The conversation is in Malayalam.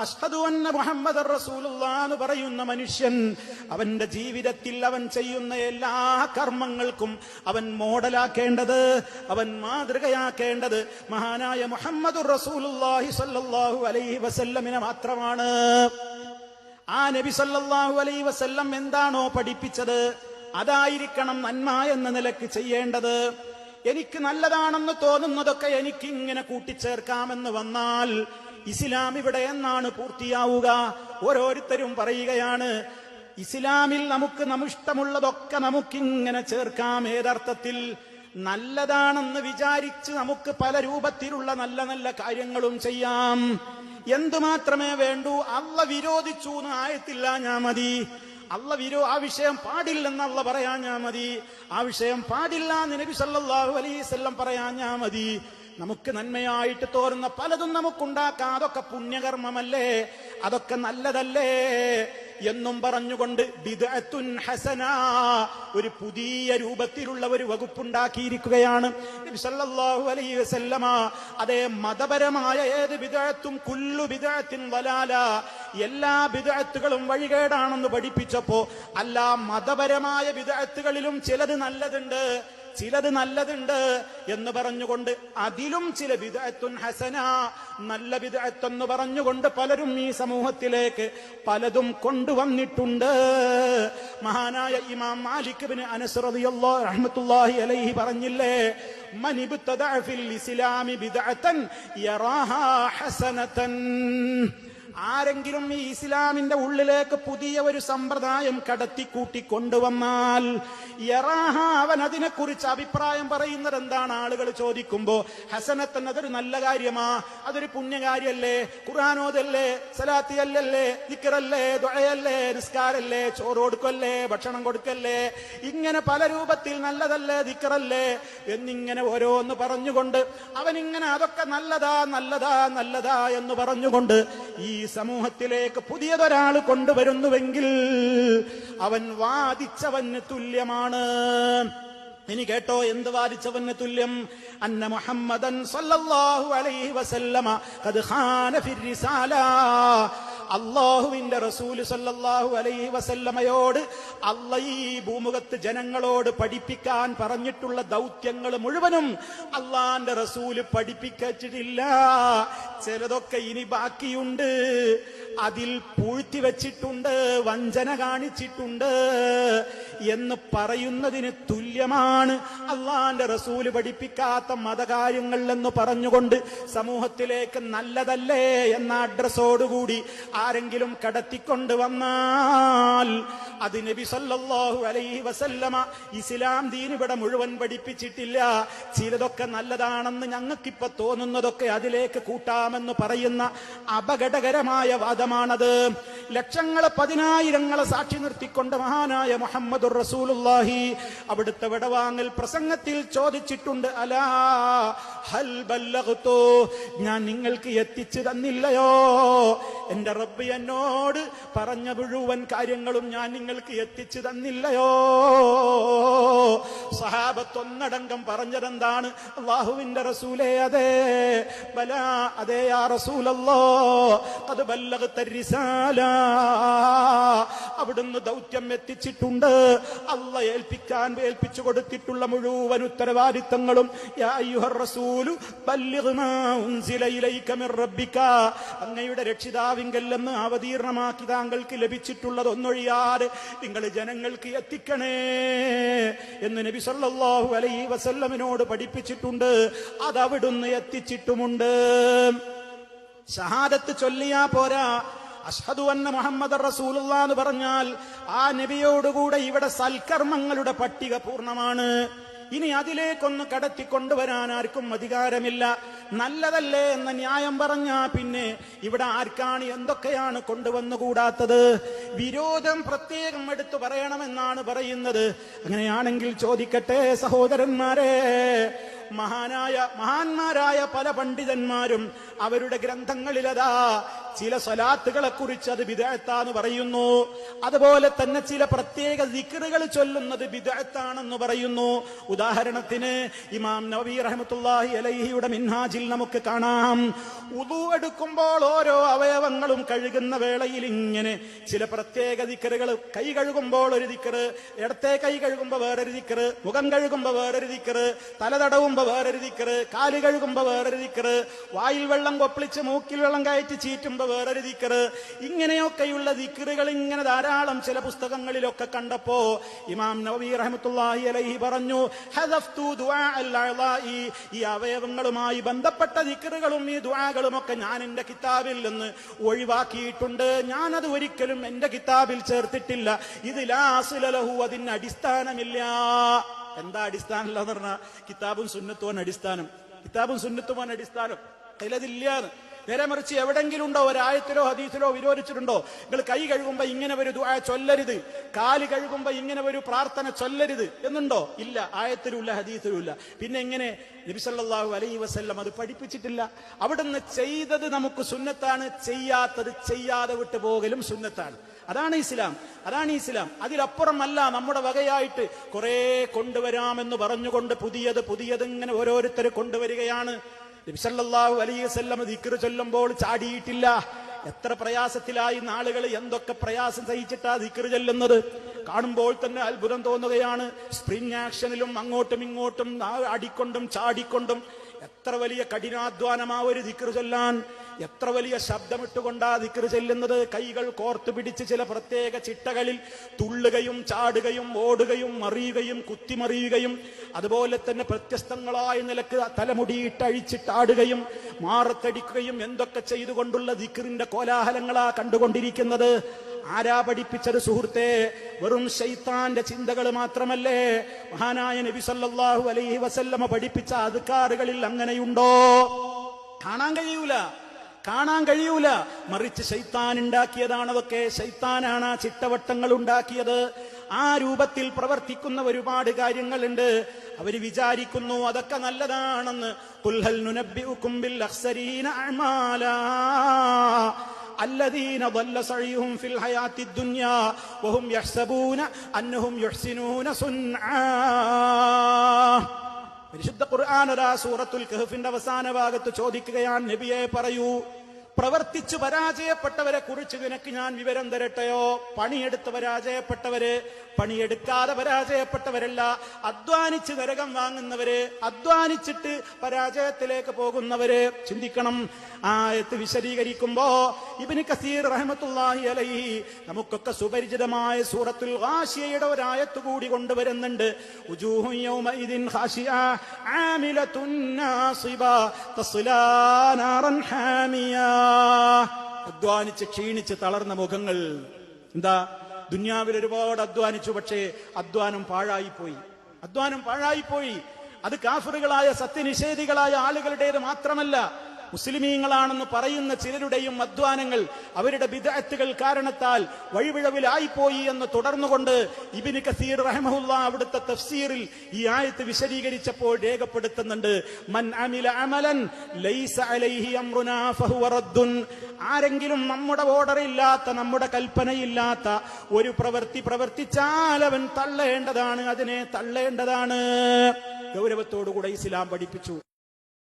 അഷ്ഹദു അന്ന മുഹമ്മദർ റസൂലുള്ളാഹ് എന്ന് പറയുന്ന മനുഷ്യൻ അവന്റെ ജീവിതത്തിൽ അവൻ ചെയ്യുന്ന എല്ലാ കർമ്മങ്ങൾക്കും അവൻ മോഡലാക്കേണ്ടത്, അവൻ മാതൃകയാക്കേണ്ടത് മഹാനായ മുഹമ്മദുർ റസൂലുള്ളാഹി സ്വല്ലല്ലാഹു അലൈഹി വസല്ലമിനെ മാത്രമാണ്. ആ നബി സല്ലല്ലാഹു അലൈഹി വസല്ലം എന്താണോ പഠിപ്പിച്ചത് അതായിരിക്കണം നന്മ എന്ന നിലക്ക് ചെയ്യേണ്ടത്. എനിക്ക് നല്ലതാണെന്ന് തോന്നുന്നതൊക്കെ എനിക്ക് ഇങ്ങനെ കൂട്ടിച്ചേർക്കാമെന്ന് വന്നാൽ ഇസ്ലാം ഇവിടെ എന്നാണ് പൂർത്തിയാവുക? ഓരോരുത്തരും പറയുകയാണ് ഇസ്ലാമിൽ നമുക്ക് ഇഷ്ടമുള്ളതൊക്കെ നമുക്കിങ്ങനെ ചേർക്കാം. ഏതർത്ഥത്തിൽ? നല്ലതാണെന്ന് വിചാരിച്ച് നമുക്ക് പല രൂപത്തിലുള്ള നല്ല നല്ല കാര്യങ്ങളും ചെയ്യാം. എന്തുമാത്രമേ വേണ്ടൂ, അള്ള വിരോധിച്ചു എന്ന് ആയത്തില്ല ഞാൻ മതി. ആ വിഷയം പാടില്ലെന്ന് അള്ള പറയാൻ ഞാൻ മതി. ആ വിഷയം പാടില്ല എന്ന് നബി സല്ലല്ലാഹു അലൈഹി വസല്ലം പറയാൻ ഞാൻ മതി. നമുക്ക് നന്മയായിട്ട് തോന്നുന്ന പലതും നമുക്കുണ്ടാക്കാം. അതൊക്കെ പുണ്യകർമ്മമല്ലേ, അതൊക്കെ നല്ലതല്ലേ എന്നും പറഞ്ഞുകൊണ്ട് ബിദ്അത്തുൻ ഹസന, ഒരു പുതിയ രൂപത്തിലുള്ള ഒരു വകുപ്പുണ്ടാക്കിയിരിക്കുകയാണ് നബി സല്ലല്ലാഹു അലൈഹി വസല്ലമ. അതേ മതപരമായ ഏത് ബിദ്അത്തും കുല്ലു ബിദ്അത്തിൻ വലാല, എല്ലാ ബിദ്അത്തുകളും വഴികേടാണെന്ന് പഠിപ്പിച്ചപ്പോ അല്ല, മതപരമായ ബിദ്അത്തുകളിലും ചിലത് നല്ലതുണ്ട് എന്ന് പറഞ്ഞുകൊണ്ട് അതിലും ചില ബിദ്അത്തുൻ ഹസന, നല്ല ബിദ്അത്ത് എന്ന് പറഞ്ഞുകൊണ്ട് പലരും ഈ സമൂഹത്തിലേക്ക് പലതും കൊണ്ടുവന്നിട്ടുണ്ട്. മഹാനായ ഇമാം മാലിക് ഇബ്നു അനസ് റളിയല്ലാഹു റഹ്മത്തുള്ളാഹി അലൈഹി പറഞ്ഞില്ലേ, മൻ ഇബ്തദഅ ഫിൽ ഇസ്ലാമി ബിദ്അതൻ യറാഹാ ഹസനതൻ. ആരെങ്കിലും ഈ ഇസ്ലാമിന്റെ ഉള്ളിലേക്ക് പുതിയ ഒരു സമ്പ്രദായം കടത്തിക്കൂട്ടി കൊണ്ടുവന്നാൽ യറാഹ, അവൻ അതിനെക്കുറിച്ച് അഭിപ്രായം പറയുന്നത് എന്താണ്? ആളുകൾ ചോദിക്കുമ്പോ ഹസനത്ത് അതൊരു നല്ല കാര്യമാ, അതൊരു പുണ്യകാര്യല്ലേ, ഖുർആനോദല്ലേ, സലാത്തിയല്ലേ, ദിക്റല്ലേ, ദുആയല്ലേ, നിസ്കാരല്ലേ, ചോറ് കൊടുക്കല്ലേ, ഭക്ഷണം കൊടുക്കല്ലേ, ഇങ്ങനെ പല രൂപത്തിൽ നല്ലതല്ലേ, ദിക്റല്ലേ എന്നിങ്ങനെ ഓരോന്ന് പറഞ്ഞുകൊണ്ട് അവനിങ്ങനെ അതൊക്കെ നല്ലതാ എന്ന് പറഞ്ഞുകൊണ്ട് ഈ സമൂഹത്തിലേക്ക് പുതിയതൊരാൾ കൊണ്ടുവരുന്നുവെങ്കിൽ അവൻ വാദിച്ചവന് തുല്യമാണ്. ഇനി കേട്ടോ, എന്ത് വാദിച്ചവന് തുല്യം? അന്ന മുഹമ്മദൻ സല്ലല്ലാഹു അലൈഹി വസല്ലമ ഖദ് ഖാന ഫിർ റിസാല. അല്ലാഹുവിന്റെ റസൂൽ സല്ലല്ലാഹു അലൈഹി വസല്ലമയോട് അല്ല ഈ ഭൂമുഖത്ത് ജനങ്ങളോട് പഠിപ്പിക്കാൻ പറഞ്ഞിട്ടുള്ള ദൗത്യങ്ങൾ മുഴുവനും അള്ളാന്റെ റസൂല് പഠിപ്പിച്ചിട്ടില്ല. ചിലതൊക്കെ ഇനി ബാക്കിയുണ്ട്, അതിൽ പൂഴ്ത്തി വെച്ചിട്ടുണ്ട്, വഞ്ചന കാണിച്ചിട്ടുണ്ട് എന്ന് പറയുന്നതിന് തുല്യമാണ് അള്ളാന്റെ റസൂല് പഠിപ്പിക്കാത്ത മതകാര്യങ്ങൾ എന്ന് പറഞ്ഞുകൊണ്ട് സമൂഹത്തിലേക്ക് നല്ലതല്ലേ എന്ന അഡ്രസ്സോടുകൂടി ആരെങ്കിലും കടത്തിക്കൊണ്ട് വന്നാൽ അത് നബി സല്ലല്ലാഹു അലൈഹി വസല്ലമ ഇസ്ലാം ദീൻ ഇവിടെ മുഴുവൻ പഠിപ്പിച്ചിട്ടില്ല. ചിലതൊക്കെ നല്ലതാണെന്ന് ഞങ്ങൾക്കിപ്പോ തോന്നുന്നതൊക്കെ അതിലേക്ക് കൂട്ടാമെന്ന് പറയുന്ന അപകടകരമായ വാദമാണത്. ലക്ഷങ്ങളെ പതിനായിരങ്ങളെ സാക്ഷി നിർത്തിക്കൊണ്ട് മഹാനായ മുഹമ്മദുർ റസൂലുള്ളാഹി അവിടുത്തെ വിടവാങ്ങൽ പ്രസംഗത്തിൽ ചോദിച്ചിട്ടുണ്ട്, അലാ ഹൽ ബല്ലഗ്തു, ഞാൻ നിങ്ങൾക്ക് എത്തിച്ചു തന്നില്ലയോ? എന്റെ റബ്ബ് എന്നോട് പറഞ്ഞ മുഴുവൻ കാര്യങ്ങളും ഞാൻ നിങ്ങൾക്ക് എത്തിച്ചു തന്നില്ലയോ? സഹാബത്ത് ഒന്നടങ്കം പറഞ്ഞതെന്താണ്? അല്ലാഹുവിന്റെ റസൂലേ, അതെ, ബലാ, അതെ യാ റസൂലല്ലാഹ്, ഖദ് ബല്ലഗ്ത റിസാല, അവിടുന്ന് ദൗത്യം എത്തിച്ചിട്ടുണ്ട്. അല്ലാഹ് ഏൽപ്പിച്ചു കൊടുത്തിട്ടുള്ള മുഴുവൻ ഉത്തരവാദിത്തങ്ങളും യാ അയ്യുഹർ റസൂലു ബല്ലിഗ് മാ ഉൻസില ഇലൈക മിർ റബ്ബിക, അങ്ങയുടെ രക്ഷിതാവിങ്കൽ നിന്ന് അവതീർണമാക്കി താങ്കൾക്ക് ലഭിച്ചിട്ടുള്ളത് ഒന്നൊഴിയാതെ നിങ്ങൾ ജനങ്ങൾക്ക് എത്തിക്കണേ എന്ന് നബി സല്ലല്ലാഹു അലൈഹി വസല്ലമിനോട് പഠിപ്പിച്ചിട്ടുണ്ട്. അതവിടുന്ന് എത്തിച്ചിട്ടുമുണ്ട്. ഷഹാദത്ത് ചൊല്ലിയാ പോരാ, അഷ്ഹദു അന്ന മുഹമ്മദർ റസൂലുള്ളാഹ് എന്ന് പറഞ്ഞാൽ ആ നബിയോടുകൂടെ ഇവിടെ സൽക്കർമ്മങ്ങളുടെ പട്ടിക പൂർണ്ണമാണ്. ഇനി അതിലേക്കൊന്ന് കടത്തിക്കൊണ്ടുവരാൻ ആർക്കും അധികാരമില്ല. നല്ലതല്ലേ എന്ന ന്യായം പറഞ്ഞാ പിന്നെ ഇവിടെ ആർക്കാണ് എന്തൊക്കെയാണ് കൊണ്ടുവന്നുകൂടാത്തത്? വിരോധം പ്രത്യേകം എടുത്തു പറയണമെന്നാണ് പറയുന്നത്. അങ്ങനെയാണെങ്കിൽ ചോദിക്കട്ടെ സഹോദരന്മാരെ, മഹാന്മാരായ പല പണ്ഡിതന്മാരും അവരുടെ ഗ്രന്ഥങ്ങളിലതാ ചില സ്വലാത്തുകളെ കുറിച്ച് അത് ബിദ്അത്താന്ന് പറയുന്നു. അതുപോലെ തന്നെ ചില പ്രത്യേക ദിക്റുകൾ ചൊല്ലുന്നത് ബിദ്അത്താണെന്ന് പറയുന്നു. ഉദാഹരണത്തിന് ഇമാം നവവി റഹ്മത്തുള്ളാഹി അലൈഹിയുടെ മിൻഹാജിൽ നമുക്ക് കാണാം, വുദു എടുക്കുമ്പോൾ ഓരോ അവയവങ്ങൾ അവയവങ്ങളും കഴുകുന്ന വേളയിൽ ഇങ്ങനെ ചില പ്രത്യേക ദിക്റുകൾ, കൈ കഴുകുമ്പോൾ ഒരു ദിക്റ്, ഇടത്തെ കൈ കഴുകുമ്പോ വേറൊരു ദിക്റ്, മുഖം കഴുകുമ്പോ വേറൊരു ദിക്റ്, തല തടവുമ്പോ വേറൊരു ദിക്റ്, കാല് കഴുകുമ്പോ വേറൊരു ദിക്റ്, വായിൽ വെള്ളം കൊപ്പിളിച്ച് മൂക്കിൽ വെള്ളം കയറ്റി ചീറ്റുമ്പോ വേറൊരു ദിക്റ്, ഇങ്ങനെയൊക്കെയുള്ള ദിക്റുകൾ ഇങ്ങനെ ധാരാളം ചില പുസ്തകങ്ങളിലൊക്കെ കണ്ടപ്പോ ഇമാം നവവി റഹ്മത്തുള്ളാഹി അലൈഹി പറഞ്ഞു, ഹദഫ്തു ദുആ അൽ-അഅ്ളാഇ, ഈ അവയവങ്ങളുമായി ബന്ധപ്പെട്ട ദിക്റുകളും ഈ ദുആകളും ഒക്കെ ഞാൻ എന്റെ കിതാബിൽ നിന്ന് ഒഴിവാക്കിയിട്ടുണ്ട്. ഞാനത് ഒരിക്കലും എന്റെ കിതാബിൽ ചേർത്തിട്ടില്ല. ഇത് ലാ അസ്ല ലഹു, അതിന് അടിസ്ഥാനമില്ല. എന്താ അടിസ്ഥാനമില്ല എന്ന് പറഞ്ഞാൽ കിതാബും സുന്നത്തുമാണ് അടിസ്ഥാനം. കിതാബും സുന്നത്തുമാണ് അടിസ്ഥാനം. അതിലതില്ലാന്ന്. നേരെ മറിച്ച് എവിടെങ്കിലും ഉണ്ടോ ഒരായത്തിലോ ഹദീസിലോ വിരോധിച്ചിട്ടുണ്ടോ? നിങ്ങൾ കൈ കഴുകുമ്പോ ഇങ്ങനെ ഒരു ദുആ ചൊല്ലരുത്, കാല് കഴുകുമ്പോ ഇങ്ങനെ ഒരു പ്രാർത്ഥന ചൊല്ലരുത് എന്നുണ്ടോ? ഇല്ല, ആയത്തിലുമില്ല, ഹദീസിലുമില്ല. പിന്നെ എങ്ങനെ? നബി സല്ലല്ലാഹു അലൈഹി വസല്ലം അത് പഠിപ്പിച്ചിട്ടില്ല. അവിടുന്ന് ചെയ്തത് നമുക്ക് സുന്നത്താണ്, ചെയ്യാത്തത് ചെയ്യാതെ വിട്ടു പോകലും സുന്നത്താണ്. അതാണ് ഇസ്ലാം, അതാണ് ഇസ്ലാം. അതിലപ്പുറമല്ല നമ്മുടെ വകയായിട്ട് കുറെ കൊണ്ടുവരാമെന്ന് പറഞ്ഞുകൊണ്ട് പുതിയത് ഇങ്ങനെ ഓരോരുത്തർ കൊണ്ടുവരികയാണ്. നബി സല്ലല്ലാഹു അലൈഹി വസല്ലം ദിക്റ് ചൊല്ലുമ്പോൾ ചാടിയിട്ടില്ല. എത്ര പ്രയാസത്തിലായി നാളുകൾ, എന്തൊക്കെ പ്രയാസം സഹിച്ചിട്ടാ ദിക്റ് ചൊല്ലുന്നത്. കാണുമ്പോൾ തന്നെ അത്ഭുതം തോന്നുകയാണ്. സ്പ്രിംഗ് ആക്ഷനിലും അങ്ങോട്ടും ഇങ്ങോട്ടും അടിക്കൊണ്ടും ചാടിക്കൊണ്ടും എത്ര വലിയ കഠിനാധ്വാനമാ ഒരു ദിക്റ് ചൊല്ലാൻ. എത്ര വലിയ ശബ്ദമിട്ടുകൊണ്ടാ ദിക്റ് ചെല്ലുന്നത്. കൈകൾ കോർത്തു പിടിച്ച് ചില പ്രത്യേക ചിട്ടകളിൽ തുള്ളുകയും ചാടുകയും ഓടുകയും മറിയുകയും കുത്തിമറിയുകയും അതുപോലെ തന്നെ വ്യത്യസ്തങ്ങളായ നിലക്ക് തലമുടിയിട്ടഴിച്ചിട്ടാടുകയും മാറത്തടിക്കുകയും എന്തൊക്കെ ചെയ്തുകൊണ്ടുള്ള ദിക്റിന്റെ കോലാഹലങ്ങളാ കണ്ടുകൊണ്ടിരിക്കുന്നത്. ആരാ പഠിപ്പിച്ചത് സുഹൃത്തെ? വെറും ശൈത്താന്റെ ചിന്തകൾ മാത്രമല്ലേ? മഹാനായ നബി സല്ലല്ലാഹു അലൈഹി വസല്ലമ പഠിപ്പിച്ച അദ്കാറുകളിൽ അങ്ങനെയുണ്ടോ? കാണാൻ കഴിയൂല. മറിച്ച് ശൈത്താൻ ഉണ്ടാക്കിയതാണ് അതൊക്കെ. ശൈത്താനാണ് ആ ചിട്ടവട്ടങ്ങൾ ഉണ്ടാക്കിയത്. ആ രൂപത്തിൽ പ്രവർത്തിക്കുന്ന ഒരുപാട് കാര്യങ്ങളുണ്ട്. അവര് വിചാരിക്കുന്നു അതൊക്കെ നല്ലതാണെന്ന്. ഖുൽ ഹൽ നുനബ്ബിഉകും ബിൽ അഖ്സരീന അഅമാലാ الذين ضل سعيهم في الحياة الدنيا وهم يحسبون أنهم يحسنون صنعا. പരിശുദ്ധ ഖുർആൻ സൂറത്തുൽ കഹ്ഫിന്റെ അവസാന ഭാഗത്ത് ചോദിക്കുകയാണ്, നബിയെ പറയൂ, പ്രവർത്തിച്ചു പരാജയപ്പെട്ടവരെ കുറിച്ച് നിനക്ക് ഞാൻ വിവരം തരട്ടെയോ? പണിയെടുത്ത് പരാജയപ്പെട്ടവര്, പണിയെടുക്കാതെ പരാജയപ്പെട്ടവരല്ല, അധ്വാനിച്ച് നരകം വാങ്ങുന്നവര്, അധ്വാനിച്ചിട്ട് പരാജയത്തിലേക്ക് പോകുന്നവര്. ചിന്തിക്കണം. ആയത്ത് വിശദീകരിക്കുമ്പോ ഇബ്നു കസീർ റഹ്മത്തുള്ളാഹി അലൈഹി നമുക്കൊക്കെ സുപരിചിതമായ സൂറത്തുൽ ഗാശിയയുടെ ഒരു ആയത്ത് കൂടി കൊണ്ടുവരുന്നുണ്ട്. ഉജൂഹു യൗമഇദിൻ ഖാശിഅ ആമിലത്തുൻ നാസിബ തസ്ലാ നാറൻ ഹാമിയ. അധ്വാനിച്ച് ക്ഷീണിച്ച് തളർന്ന മുഖങ്ങൾ. എന്താ? ദുനിയാവിൽ ഒരുപാട് അധ്വാനിച്ചു, പക്ഷേ അധ്വാനം പാഴായിപ്പോയി. അത് കാഫിറുകളായ സത്യനിഷേധികളായ ആളുകളുടേത് മാത്രമല്ല, മുസ്ലിമീങ്ങളാണെന്ന് പറയുന്ന ചിലരുടെയും അധ്വാനങ്ങൾ അവരുടെ ബിദ്അത്തുകൾ കാരണത്താൽ വഴിവിഴവിലായിപ്പോയി എന്ന് തുടർന്നുകൊണ്ട് ഇബ്നു കസീർ റഹിമഹുല്ലാ അവിടുത്തെ തഫ്സീറിൽ ഈ ആയത്ത് വിശദീകരിച്ചപ്പോൾ രേഖപ്പെടുത്തുന്നുണ്ട്, മൻ അമില അമലൻ ലൈസ അലൈഹി അംറുനാ ഫഹുവ റദ്ദുൻ. ആരെങ്കിലും നമ്മുടെ ഓർഡറില്ലാത്ത, നമ്മുടെ കൽപ്പനയില്ലാത്ത ഒരു പ്രവൃത്തി പ്രവർത്തിച്ചാൽ അവൻ തള്ളേണ്ടതാണ്, അതിനെ തള്ളേണ്ടതാണ്. ഗൗരവത്തോടുകൂടെ ഇസ്ലാം പഠിപ്പിച്ചു.